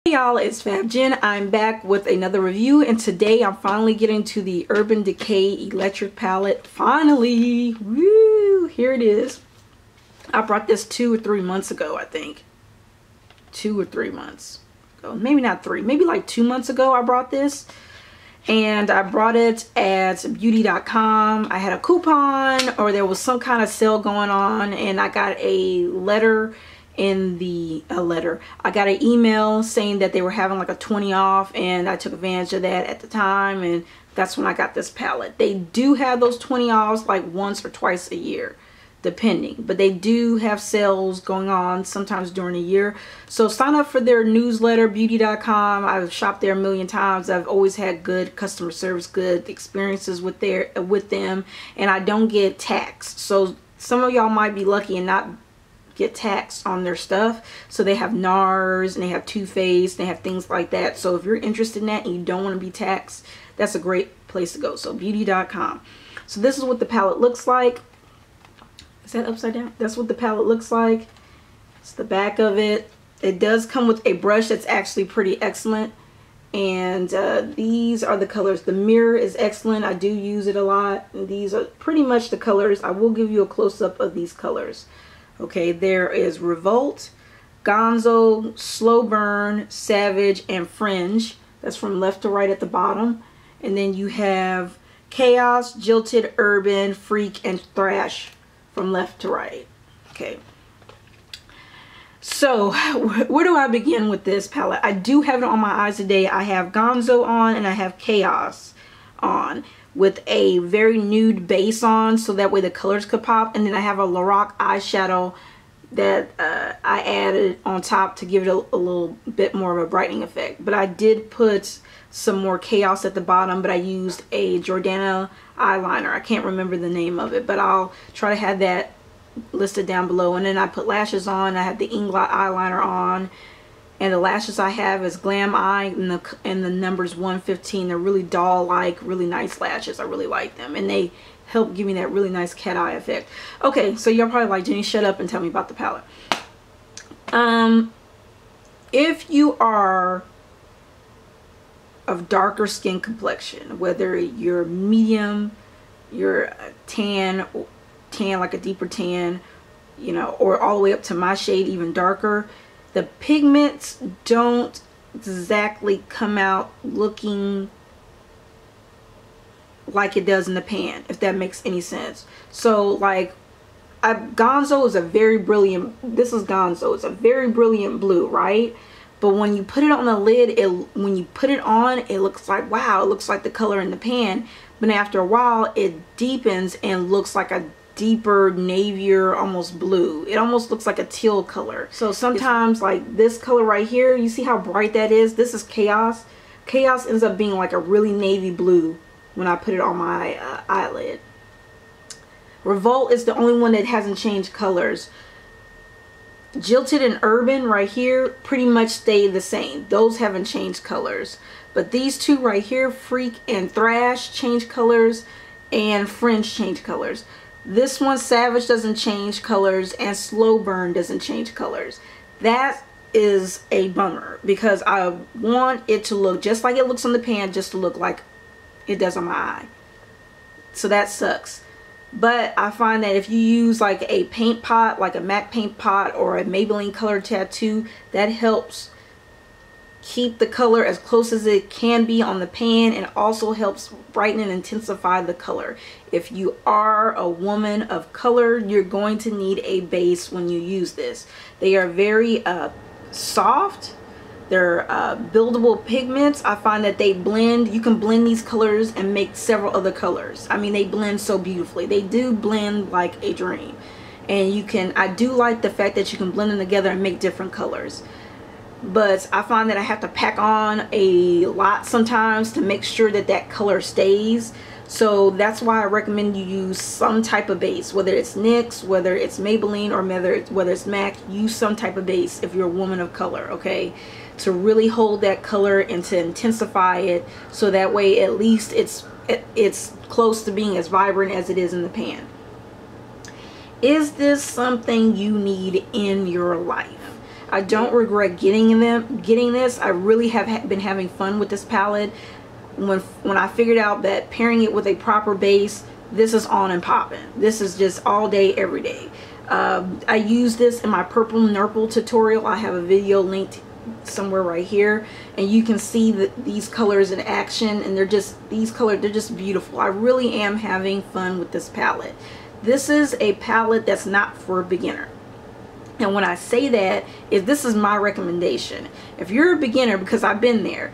Hey y'all, it's Fab Jen. I'm back with another review, and today I'm finally getting to the Urban Decay Electric Palette. Finally! Woo! Here it is. I brought this 2 or 3 months ago, I think. 2 or 3 months ago. Maybe not 3. Maybe like 2 months ago I brought this. And I brought it at beauty.com. I had a coupon, or there was some kind of sale going on, and I got a letter I got an email saying that they were having like a 20 off, and I took advantage of that at the time, and that's when I got this palette. They do have those 20 offs like once or twice a year, depending, but they do have sales going on sometimes during the year. So sign up for their newsletter, beauty.com. I've shopped there a million times. I've always had good customer service, good experiences with them, and I don't get taxed. So some of y'all might be lucky and not get taxed on their stuff. So they have NARS and they have Too Faced, they have things like that. So if you're interested in that and you don't want to be taxed, that's a great place to go. So beauty.com. So this is what the palette looks like. Is that upside down? That's what the palette looks like. It's the back of it. It does come with a brush that's actually pretty excellent. And these are the colors. The mirror is excellent. I do use it a lot. And these are pretty much the colors. I will give you a close-up of these colors. Okay, there is Revolt, Gonzo, Slow Burn, Savage, and Fringe. That's from left to right at the bottom. And then you have Chaos, Jilted, Urban, Freak, and Thrash from left to right. Okay. So, where do I begin with this palette? I do have it on my eyes today. I have Gonzo on and I have Chaos on, with a very nude base on, so that way the colors could pop. And then I have a Lorac eyeshadow that I added on top to give it a little bit more of a brightening effect. But I did put some more Chaos at the bottom, but I used a Jordana eyeliner. I can't remember the name of it, but I'll try to have that listed down below. And then I put lashes on. I have the Inglot eyeliner on. And the lashes I have is Glam Eye and the numbers 115. They're really doll-like, really nice lashes. I really like them. And they help give me that really nice cat eye effect. Okay, so you're probably like, Jenny, shut up and tell me about the palette. If you are of darker skin complexion, whether you're medium, you're tan like a deeper tan, you know, or all the way up to my shade, even darker, the pigments don't exactly come out looking like it does in the pan, if that makes any sense. So like Gonzo is a very brilliant, this is Gonzo, it's a very brilliant blue, right? But when you put it on the lid, when you put it on, it looks like, wow, it looks like the color in the pan. But after a while, it deepens and looks like a deeper navier, almost blue. It almost looks like a teal color. So sometimes like this color right here, you see how bright that is? This is Chaos. Chaos ends up being like a really navy blue when I put it on my eyelid. Revolt is the only one that hasn't changed colors. Jilted and Urban right here pretty much stay the same. Those haven't changed colors. But these two right here, Freak and Thrash, change colors, and Fringe change colors. This one, Savage, doesn't change colors, and Slow Burn doesn't change colors. That is a bummer, because I want it to look just like it looks on the pan, just to look like it does on my eye. So that sucks. But I find that if you use like a paint pot, like a MAC paint pot or a Maybelline Color Tattoo, that helps keep the color as close as it can be on the pan, and also helps brighten and intensify the color. If you are a woman of color, you're going to need a base when you use this. They are very soft. They're buildable pigments. I find that they blend. You can blend these colors and make several other colors. I mean, they blend so beautifully. They do blend like a dream. And you can, I do like the fact that you can blend them together and make different colors. But I find that I have to pack on a lot sometimes to make sure that that color stays. So that's why I recommend you use some type of base, whether it's NYX, whether it's Maybelline, or whether it's MAC. Use some type of base if you're a woman of color, okay, to really hold that color and to intensify it, so that way at least it's close to being as vibrant as it is in the pan. Is this something you need in your life? I don't regret getting this. I really have been having fun with this palette. When I figured out that pairing it with a proper base, this is on and popping. This is just all day, every day. I use this in my purple nurple tutorial. I have a video linked somewhere right here, and you can see these colors in action, and they're just beautiful. I really am having fun with this palette. This is a palette that's not for a beginner. And when I say that, this is my recommendation. If you're a beginner, because I've been there,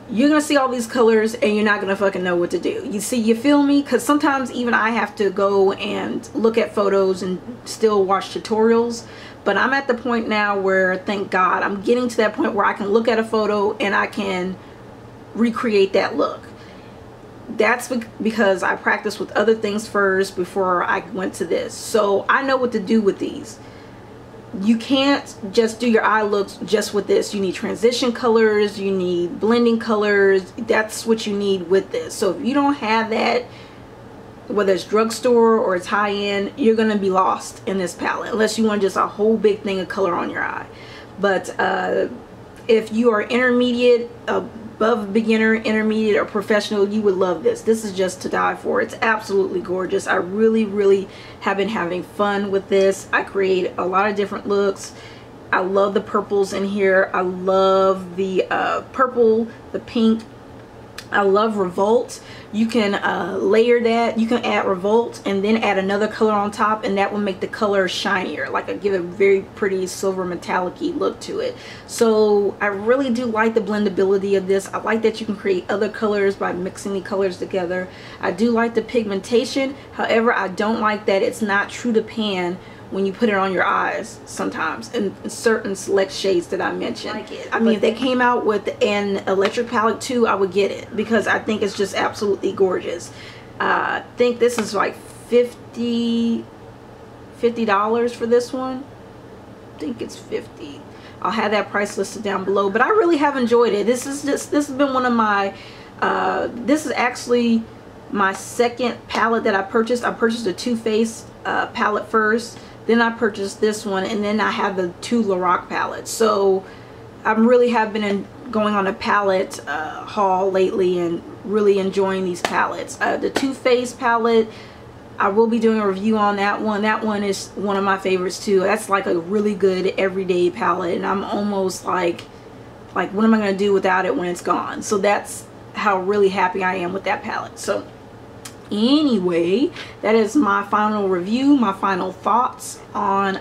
you're gonna see all these colors and you're not gonna fucking know what to do. You feel me? Because sometimes even I have to go and look at photos and still watch tutorials. But I'm at the point now where, thank God, I'm getting to that point where I can look at a photo and I can recreate that look. That's because I practiced with other things first before I went to this. So I know what to do with these. You can't just do your eye looks just with this. You need transition colors, you need blending colors. That's what you need with this. So if you don't have that, whether it's drugstore or it's high-end, you're gonna be lost in this palette unless you want just a whole big thing of color on your eye. But if you are intermediate, above beginner, intermediate, or professional, you would love this. This is just to die for. It's absolutely gorgeous. I really have been having fun with this. I create a lot of different looks. I love the purples in here. I love the purple, the pink. I love Revolt. You can layer that. You can add Revolt and then add another color on top, and that will make the color shinier, like give a very pretty silver metallic-y look to it. So I really do like the blendability of this. I like that you can create other colors by mixing the colors together. I do like the pigmentation. However, I don't like that it's not true to pan when you put it on your eyes sometimes in certain select shades that I mentioned. I mean, if they came out with an electric palette too, I would get it because I think it's just absolutely gorgeous. I think this is like $50 for this one. I think it's $50. I'll have that price listed down below, but I really have enjoyed it. This has been one of my this is actually my second palette that I purchased. I purchased a Too Faced palette first, then I purchased this one, and then I have the two Lorac palettes. So I really have been going on a palette haul lately and really enjoying these palettes. The Too Faced palette, I will be doing a review on that one. That one is one of my favorites too. That's like a really good everyday palette, and I'm almost like what am I going to do without it when it's gone? So that's how really happy I am with that palette. So anyway, that is my final review, my final thoughts on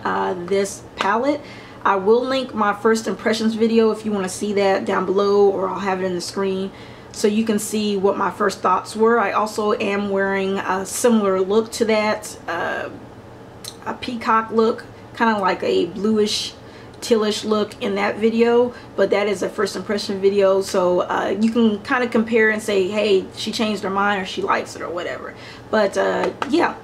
this palette. I will link my first impressions video if you want to see that down below, or I'll have it in the screen so you can see what my first thoughts were. I also am wearing a similar look to that, a peacock look, kind of like a bluish tealish look in that video, but that is a first impression video, so you can kind of compare and say, hey, she changed her mind or she likes it or whatever. But yeah,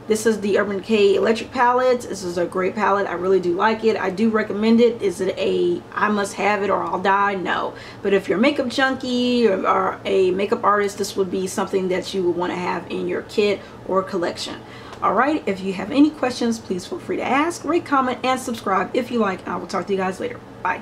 this is the Urban Decay electric palette. This is a great palette. I really do like it. I do recommend it. Is it a I must have it or I'll die? No. But if you're a makeup junkie or a makeup artist, this would be something that you would want to have in your kit or collection. Alright, if you have any questions, please feel free to ask, rate, comment, and subscribe if you like. I will talk to you guys later. Bye.